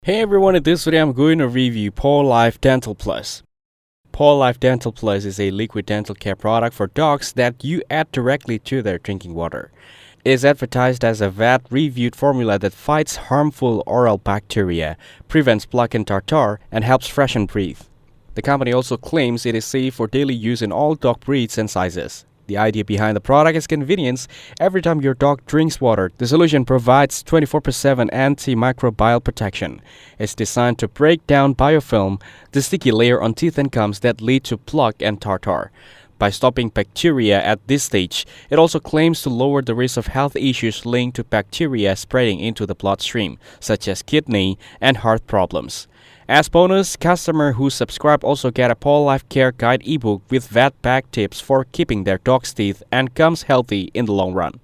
Hey everyone, in this video I'm going to review PawLife Dental Plus. PawLife Dental Plus is a liquid dental care product for dogs that you add directly to their drinking water. It is advertised as a vet-reviewed formula that fights harmful oral bacteria, prevents plaque and tartar, and helps freshen breath. The company also claims it is safe for daily use in all dog breeds and sizes. The idea behind the product is convenience. Every time your dog drinks water, the solution provides 24/7 antimicrobial protection. It's designed to break down biofilm, the sticky layer on teeth and gums that lead to plaque and tartar. By stopping bacteria at this stage, it also claims to lower the risk of health issues linked to bacteria spreading into the bloodstream, such as kidney and heart problems. As bonus, customers who subscribe also get a PawLife Care Guide ebook with vet bag tips for keeping their dog's teeth and gums healthy in the long run.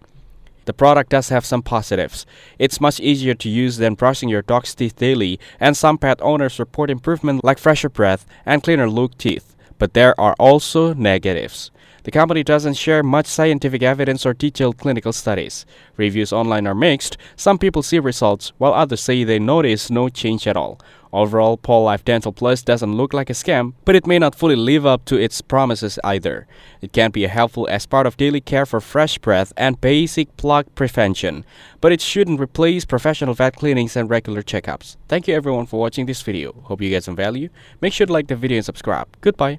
The product does have some positives. It's much easier to use than brushing your dog's teeth daily, and some pet owners report improvement like fresher breath and cleaner look teeth. But there are also negatives. The company doesn't share much scientific evidence or detailed clinical studies. Reviews online are mixed. Some people see results, while others say they notice no change at all. Overall, PawLife Dental Plus doesn't look like a scam, but it may not fully live up to its promises either. It can be helpful as part of daily care for fresh breath and basic plaque prevention, but it shouldn't replace professional vet cleanings and regular checkups. Thank you everyone for watching this video. Hope you get some value. Make sure to like the video and subscribe. Goodbye.